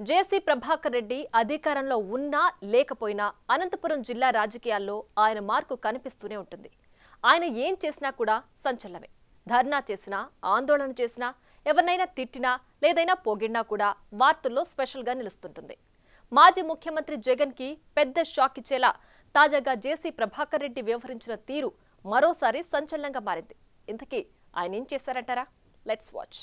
జేసీ ప్రభాకర్ రెడ్డి అధికారంలో ఉన్నా లేకపోయినా అనంతపురం జిల్లా రాజకీయాల్లో ఆయన మార్కు కనిపిస్తూనే ఉంటుంది. ఆయన ఏం చేసినా కూడా సంచలనమే. ధర్నా చేసినా, ఆందోళన చేసినా, ఎవరినైనా తిట్టినా లేదైనా పొగిడినా కూడా వార్తల్లో స్పెషల్గా నిలుస్తుంటుంది. మాజీ ముఖ్యమంత్రి జగన్ కి పెద్ద షాక్ ఇచ్చేలా తాజాగా జేసీ ప్రభాకర్ రెడ్డి వ్యవహరించిన తీరు మరోసారి సంచలనంగా మారింది. ఇంతకీ ఆయన ఏం చేశారంటారా? Let's watch.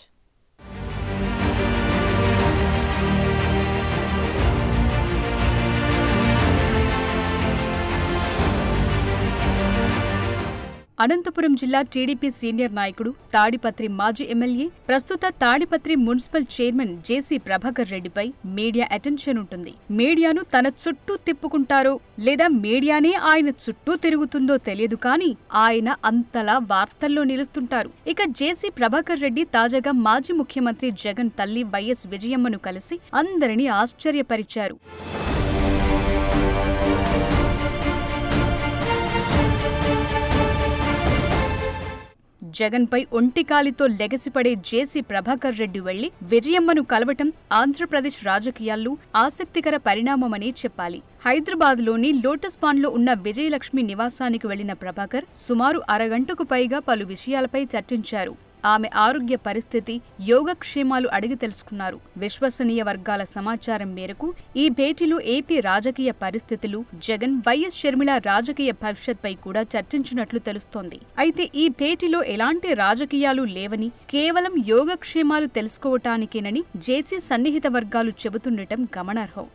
అనంతపురం జిల్లా టీడీపీ సీనియర్ నాయకుడు, తాడిపత్రి మాజీ ఎమ్మెల్యే, ప్రస్తుత తాడిపత్రి మున్సిపల్ చైర్మన్ జేసీ ప్రభాకర్ రెడ్డిపై మీడియా అటెన్షన్ ఉంటుంది. మీడియాను తన చుట్టూ తిప్పుకుంటారో లేదా మీడియానే ఆయన చుట్టూ తిరుగుతుందో తెలియదు కానీ ఆయన అంతలా వార్తల్లో నిలుస్తుంటారు. ఇక జేసీ ప్రభాకర్ రెడ్డి తాజాగా మాజీ ముఖ్యమంత్రి జగన్ తల్లి వైఎస్ విజయమ్మను కలిసి అందరినీ ఆశ్చర్యపరిచారు. జగన్పై ఒంటికాలితో లెగసిపడే జేసీ ప్రభాకర్ రెడ్డి వెళ్లి విజయమ్మను కలవటం ఆంధ్రప్రదేశ్ రాజకీయాల్లో ఆసక్తికర పరిణామమనే చెప్పాలి. హైదరాబాద్లోని లోటస్ పాండ్లో ఉన్న విజయలక్ష్మి నివాసానికి వెళ్లిన ప్రభాకర్ సుమారు అరగంటకు పైగా పలు విషయాలపై చర్చించారు. ఆమె ఆరోగ్య పరిస్థితి, యోగక్షేమాలు అడిగి తెలుసుకున్నారు. విశ్వసనీయ వర్గాల సమాచారం మేరకు ఈ భేటీలో ఏపీ రాజకీయ పరిస్థితులు, జగన్, వైఎస్ షర్మిల రాజకీయ భవిష్యత్పై కూడా చర్చించినట్లు తెలుస్తోంది. అయితే ఈ భేటీలో ఎలాంటి రాజకీయాలు లేవని, కేవలం యోగక్షేమాలు తెలుసుకోవటానికేనని జేసీ సన్నిహిత వర్గాలు చెబుతుండటం గమనార్హం.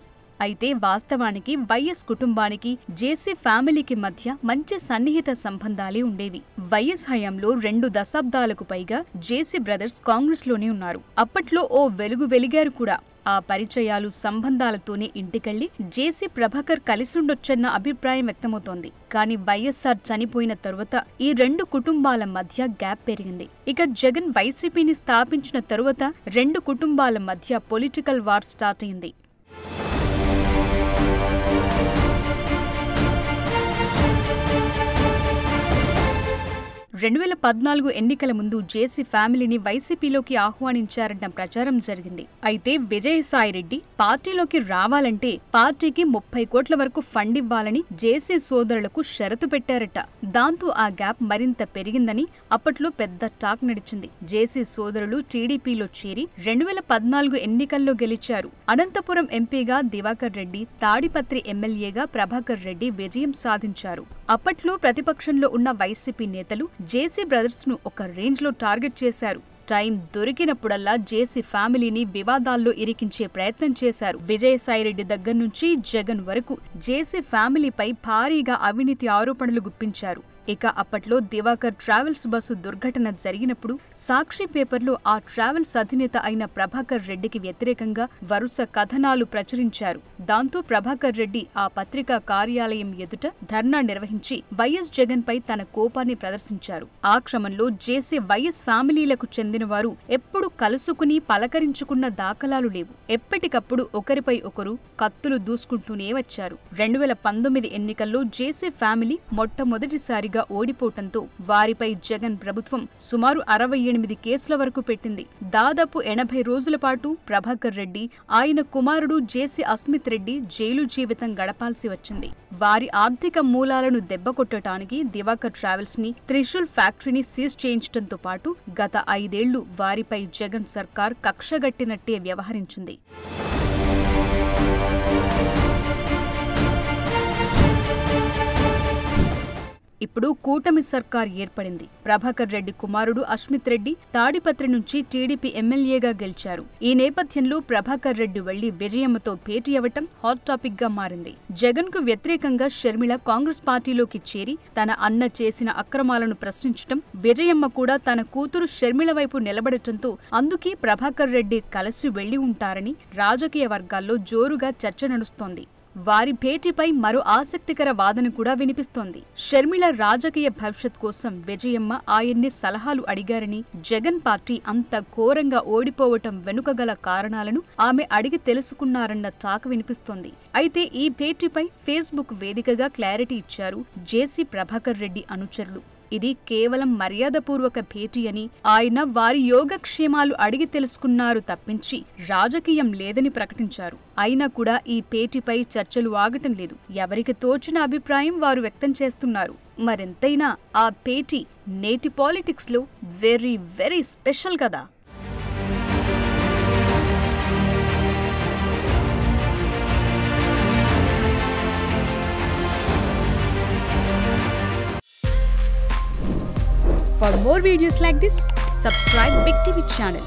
అయితే వాస్తవానికి వైఎస్ కుటుంబానికి, జేసీ ఫ్యామిలీకి మధ్య మంచి సన్నిహిత సంబంధాలే ఉండేవి. వైఎస్ హయాంలో 2 దశాబ్దాలకు పైగా జేసీ బ్రదర్స్ కాంగ్రెస్లోనే ఉన్నారు. అప్పట్లో ఓ వెలుగు వెలిగారు కూడా. ఆ పరిచయాలు, సంబంధాలతోనే ఇంటికెళ్లి జేసీ ప్రభాకర్ కలిసుండొచ్చన్న అభిప్రాయం వ్యక్తమవుతోంది. కానీ వైఎస్ఆర్ చనిపోయిన తరువాత ఈ 2 కుటుంబాల మధ్య గ్యాప్ పెరిగింది. ఇక జగన్ వైసీపీని స్థాపించిన తరువాత 2 కుటుంబాల మధ్య పొలిటికల్ వార్ స్టార్ట్ అయింది. 2014 ఎన్నికల ముందు జేసీ ఫ్యామిలీని వైసీపీలోకి ఆహ్వానించారన్న ప్రచారం జరిగింది. అయితే విజయసాయిరెడ్డి పార్టీలోకి రావాలంటే పార్టీకి 30 కోట్ల వరకు ఫండ్ ఇవ్వాలని జేసీ సోదరులకు షరతు పెట్టారట. దాంతో ఆ గ్యాప్ మరింత పెరిగిందని అప్పట్లో పెద్ద టాక్ నడిచింది. జేసీ సోదరులు టీడీపీలో చేరి 2014 ఎన్నికల్లో గెలిచారు. అనంతపురం ఎంపీగా దివాకర్ రెడ్డి, తాడిపత్రి ఎమ్మెల్యేగా ప్రభాకర్ రెడ్డి విజయం సాధించారు. అప్పట్లో ప్రతిపక్షంలో ఉన్న వైసీపీ నేతలు జేసీ బ్రదర్స్ ను ఒక రేంజ్ లో టార్గెట్ చేశారు. టైం దొరికినప్పుడల్లా జేసీ ఫ్యామిలీని వివాదాల్లో ఇరికించే ప్రయత్నం చేశారు. విజయసాయిరెడ్డి దగ్గర నుంచి జగన్ వరకు జేసీ ఫ్యామిలీపై భారీగా అవినీతి ఆరోపణలు గుప్పించారు. ఇక అప్పట్లో దివాకర్ ట్రావెల్స్ బస్సు దుర్ఘటన జరిగినప్పుడు సాక్షి పేపర్లో ఆ ట్రావెల్స్ అధినేత అయిన ప్రభాకర్ రెడ్డికి వ్యతిరేకంగా వరుస కథనాలు ప్రచురించారు. దాంతో ప్రభాకర్ రెడ్డి ఆ పత్రికా కార్యాలయం ఎదుట ధర్నా నిర్వహించి వైఎస్ జగన్ పై తన కోపాన్ని ప్రదర్శించారు. ఆ క్రమంలో జేసీ వైఎస్ ఫ్యామిలీలకు చెందినవారు ఎప్పుడు కలుసుకుని పలకరించుకున్న దాఖలాలు లేవు. ఎప్పటికప్పుడు ఒకరిపై ఒకరు కత్తులు దూసుకుంటూనే వచ్చారు. 2019 ఎన్నికల్లో జేసీ ఫ్యామిలీ మొట్టమొదటిసారిగా ఓడిపోవటంతో వారిపై జగన్ ప్రభుత్వం సుమారు 68 కేసుల వరకు పెట్టింది. దాదాపు 80 రోజుల పాటు ప్రభాకర్ రెడ్డి, ఆయన కుమారుడు జేసీ అస్మిత్ రెడ్డి జైలు జీవితం గడపాల్సి వచ్చింది. వారి ఆర్థిక మూలాలను దెబ్బకొట్టడానికి దివాకర్ ట్రావెల్స్ ని, త్రిశూల్ ఫ్యాక్టరీని సీజ్ చేయించడంతో పాటు గత 5 ఏళ్లు వారిపై జగన్ సర్కార్ కక్షగట్టినట్టే వ్యవహరించింది. ఇప్పుడు కూటమి సర్కార్ ఏర్పడింది. ప్రభాకర్ రెడ్డి కుమారుడు అస్మిత్ రెడ్డి తాడిపత్రి నుంచి టీడీపీ ఎమ్మెల్యేగా గెలిచారు. ఈ నేపథ్యంలో ప్రభాకర్ రెడ్డి వెళ్లి విజయమ్మతో భేటీ అవ్వటం హాట్ టాపిక్ గా మారింది. జగన్ కు వ్యతిరేకంగా షర్మిల కాంగ్రెస్ పార్టీలోకి చేరి తన అన్న చేసిన అక్రమాలను ప్రశ్నించటం, విజయమ్మ కూడా తన కూతురు షర్మిల వైపు నిలబడటంతో అందుకే ప్రభాకర్ రెడ్డి కలిసి వెళ్లి ఉంటారని రాజకీయ వర్గాల్లో జోరుగా చర్చ నడుస్తోంది. వారి భేటీపై మరో ఆసక్తికర వాదన కూడా వినిపిస్తోంది. షర్మిల రాజకీయ భవిష్యత్ కోసం విజయమ్మ ఆయన్ని సలహాలు అడిగారని, జగన్ పార్టీ అంత ఘోరంగా ఓడిపోవటం వెనుక గల కారణాలను ఆమె అడిగి తెలుసుకున్నారన్న టాక్ వినిపిస్తోంది. అయితే ఈ భేటీపై ఫేస్బుక్ వేదికగా క్లారిటీ ఇచ్చారు జేసీ ప్రభాకర్ రెడ్డి అనుచరులు. ఇది కేవలం మర్యాదపూర్వక భేటీ అని, ఆయన వారి యోగక్షేమాలు అడిగి తెలుసుకున్నారు తప్పించి రాజకీయం లేదని ప్రకటించారు. అయినా కూడా ఈ భేటీపై చర్చలు ఆగటం లేదు. ఎవరికి తోచిన అభిప్రాయం వారు వ్యక్తం చేస్తున్నారు. మరెంతైనా ఆ భేటీ నేటి పాలిటిక్స్ లో వెరీ వెరీ స్పెషల్ కదా. For more videos like this, subscribe Big TV channel.